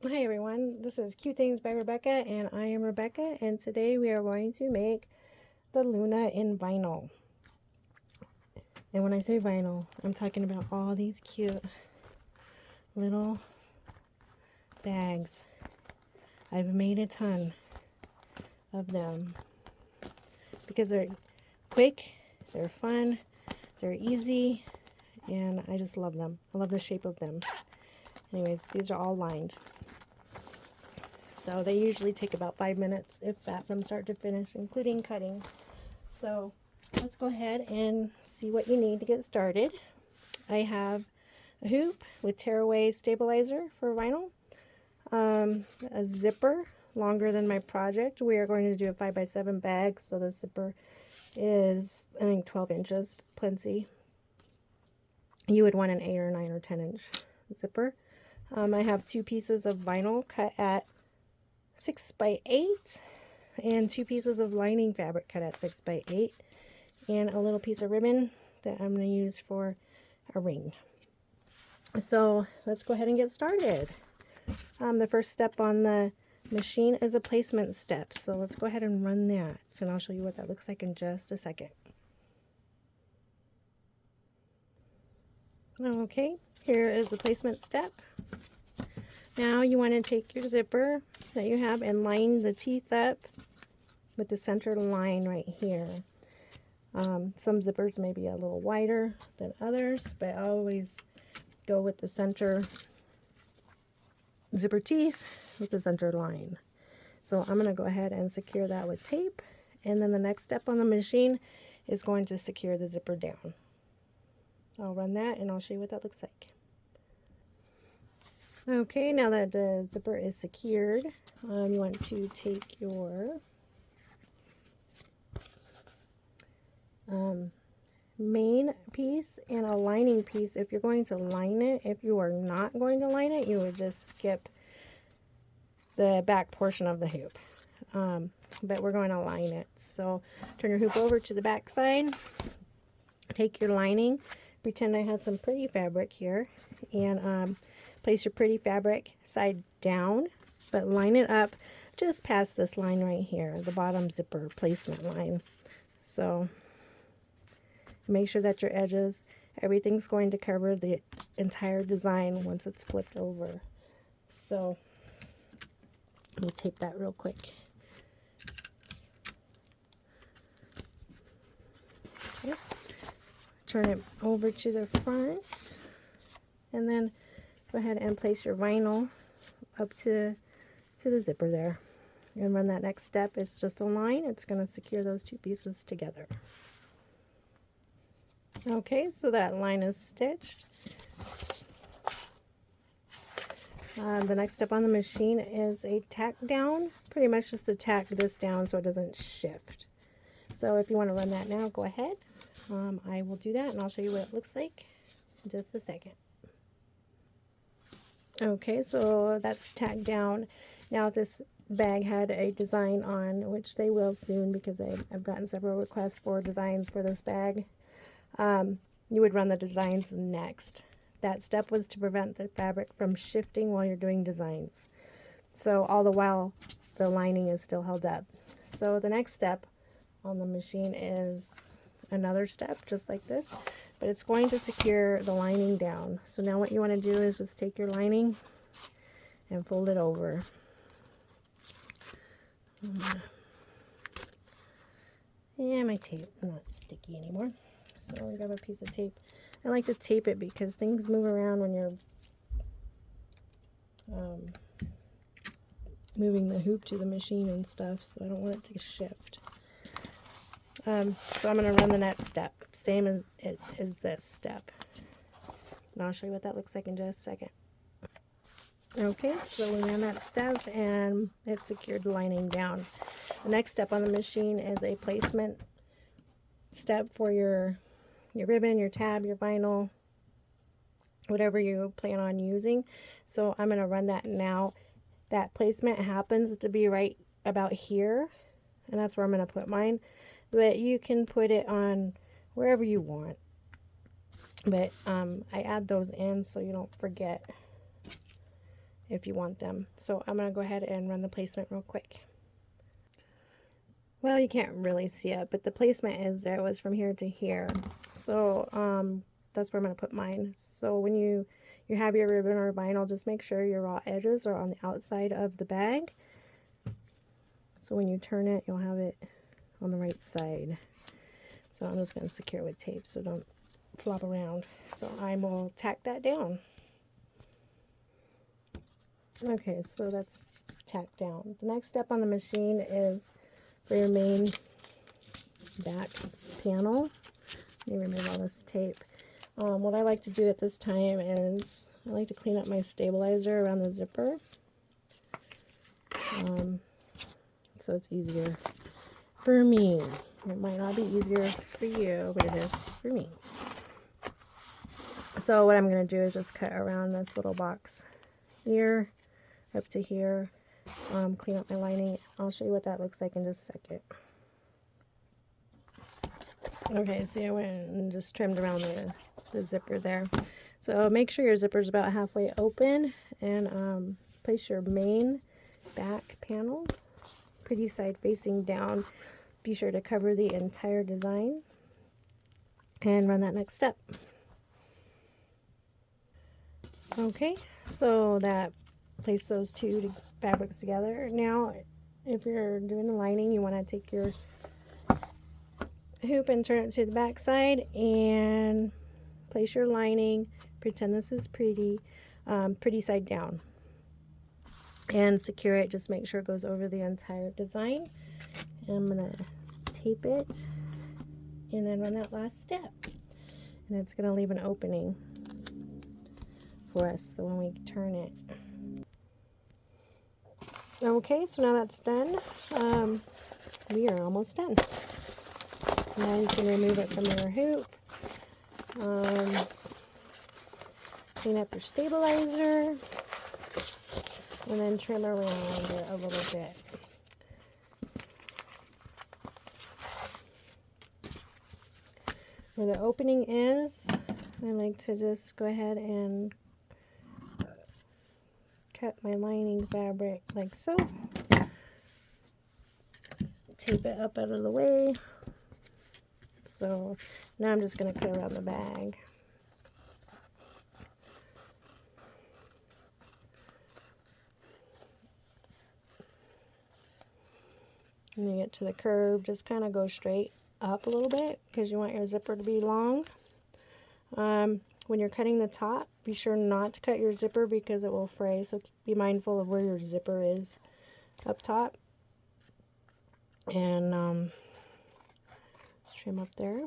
Hi everyone, this is Cute Things by Rebecca, and I am Rebecca, and today we are going to make the Luna in vinyl. And when I say vinyl, I'm talking about all these cute little bags. I've made a ton of them because they're quick, they're fun, they're easy, and I just love them. I love the shape of them. Anyways, these are all lined. So they usually take about 5 minutes, if that, from start to finish, including cutting. So let's go ahead and see what you need to get started. I have a hoop with tearaway stabilizer for vinyl, a zipper longer than my project. We are going to do a 5x7 bag, so the zipper is, I think, 12 inches, plenty. You would want an 8 or 9 or 10 inch zipper. I have 2 pieces of vinyl cut at 6x8 and 2 pieces of lining fabric cut at 6x8 and a little piece of ribbon that I'm going to use for a ring. So let's go ahead and get started. The first step on the machine is a placement step, so let's go ahead and run that, and I'll show you what that looks like in just a second. Okay, here is the placement step. Now you want to take your zipper that you have and line the teeth up with the center line right here. Some zippers may be a little wider than others, but I always go with the center zipper teeth with the center line. So I'm going to go ahead and secure that with tape, and then the next step on the machine is going to secure the zipper down. I'll run that and I'll show you what that looks like. Okay, now that the zipper is secured, you want to take your main piece and a lining piece if you're going to line it. If you are not going to line it, you would just skip the back portion of the hoop. But we're going to line it. So turn your hoop over to the back side, take your lining, pretend I had some pretty fabric here, and place your pretty fabric side down, but line it up just past this line right here, the bottom zipper placement line. So make sure that your edges, everything's going to cover the entire design once it's flipped over. So let me tape that real quick. Okay. Turn it over to the front, and then go ahead and place your vinyl up to the zipper there, and run that next step. It's just a line. It's going to secure those two pieces together. Okay, so that line is stitched. The next step on the machine is a tack down. Pretty much just to tack this down so it doesn't shift. So if you want to run that now, go ahead. I will do that, and I'll show you what it looks like in just a second. Okay, so that's tacked down. Now if this bag had a design on, which they will soon because I've gotten several requests for designs for this bag, you would run the designs next. That step was to prevent the fabric from shifting while you're doing designs. So all the while the lining is still held up. So the next step on the machine is another step just like this, but it's going to secure the lining down. So now what you want to do is just take your lining and fold it over. Yeah, my tape not sticky anymore, so I'll grab a piece of tape. I like to tape it because things move around when you're moving the hoop to the machine and stuff, so I don't want it to shift. So I'm going to run the next step, same as it is this step. And I'll show you what that looks like in just a second. Okay, so we ran that step and it secured the lining down. The next step on the machine is a placement step for your ribbon, your tab, your vinyl, whatever you plan on using. So I'm going to run that now. That placement happens to be right about here, and that's where I'm going to put mine. But you can put it on wherever you want. But I add those in so you don't forget if you want them. So I'm going to go ahead and run the placement real quick. Well, you can't really see it, but the placement is there. It was from here to here. So that's where I'm going to put mine. So when you have your ribbon or vinyl, just make sure your raw edges are on the outside of the bag. So when you turn it, you'll have it on the right side. So I'm just going to secure it with tape so don't flop around. So I will tack that down. Okay, so that's tacked down. The next step on the machine is for your main back panel. Let me remove all this tape. What I like to do at this time is I like to clean up my stabilizer around the zipper. So it's easier for me. It might not be easier for you, but it is for me. So what I'm going to do is just cut around this little box here up to here. Clean up my lining. I'll show you what that looks like in just a second. Okay, see, I went and just trimmed around the zipper there. So make sure your zipper is about halfway open, and place your main back panel pretty side facing down. Be sure to cover the entire design and run that next step. Okay, so that place those two fabrics together. Now, if you're doing the lining, you want to take your hoop and turn it to the back side and place your lining. Pretend this is pretty side down, and secure it. Just make sure it goes over the entire design. And I'm gonna tape it and then run that last step, and it's gonna leave an opening for us so when we turn it. Okay, so now that's done. We are almost done. Now you can remove it from your hoop. Clean up your stabilizer, and then trim around it a little bit. Where the opening is, I like to just go ahead and cut my lining fabric like so. Tape it up out of the way. So now I'm just going to cut around the bag. When you get to the curve, just kind of go straight up a little bit because you want your zipper to be long. When you're cutting the top, be sure not to cut your zipper because it will fray, so be mindful of where your zipper is up top. And trim up there.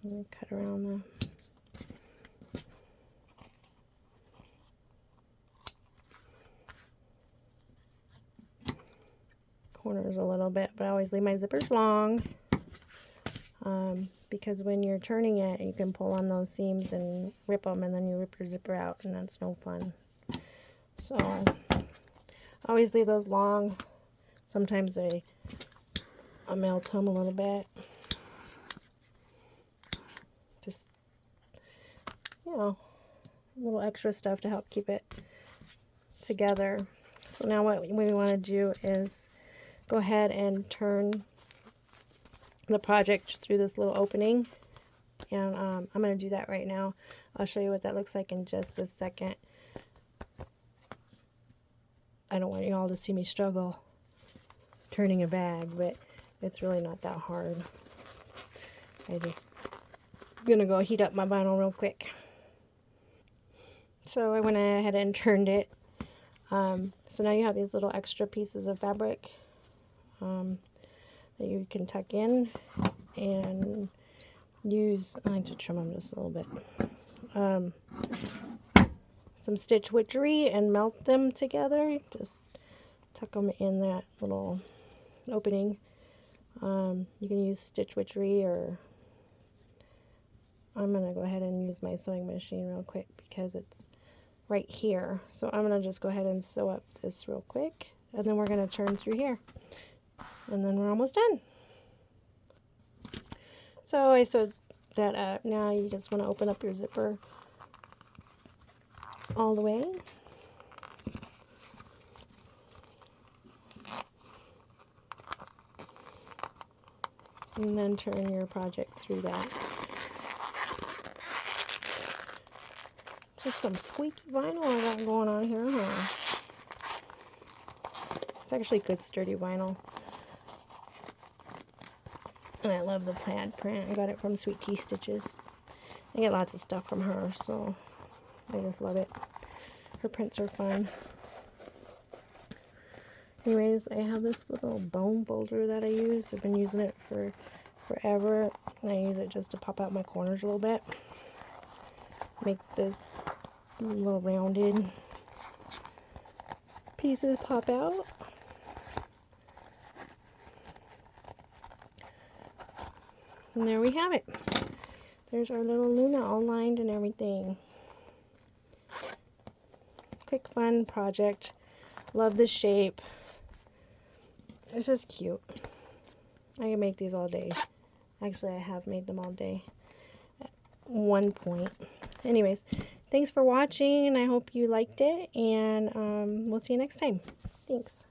And cut around the corners a little bit, but I always leave my zippers long because when you're turning it, you can pull on those seams and rip them, and then you rip your zipper out, and that's no fun. So always leave those long. Sometimes I melt them a little bit. Just, you know, a little extra stuff to help keep it together. So now what we want to do is go ahead and turn the project through this little opening, and I'm going to do that right now. I'll show you what that looks like in just a second. I don't want you all to see me struggle turning a bag, but it's really not that hard. I just gonna go heat up my vinyl real quick. So I went ahead and turned it. So now you have these little extra pieces of fabric that you can tuck in and use. I like to trim them just a little bit. Some Stitch Witchery and melt them together. Just tuck them in that little opening. You can use Stitch Witchery, or I'm going to go ahead and use my sewing machine real quick because it's right here. So I'm going to just go ahead and sew up this real quick, and then we're going to turn through here. And then we're almost done. So I sewed that up. Now you just want to open up your zipper all the way. And then turn your project through that. Just some squeaky vinyl I got going on here, huh? It's actually good sturdy vinyl. And I love the plaid print. I got it from Sweet Tea Stitches. I get lots of stuff from her, so I just love it. Her prints are fun. Anyways, I have this little bone folder that I use. I've been using it for forever. And I use it just to pop out my corners a little bit. Make the little rounded pieces pop out. And there we have it. There's our little Luna all lined and everything. Quick, fun project. Love the shape. It's just cute. I can make these all day. Actually, I have made them all day at one point. Anyways, thanks for watching, and I hope you liked it, and we'll see you next time. Thanks.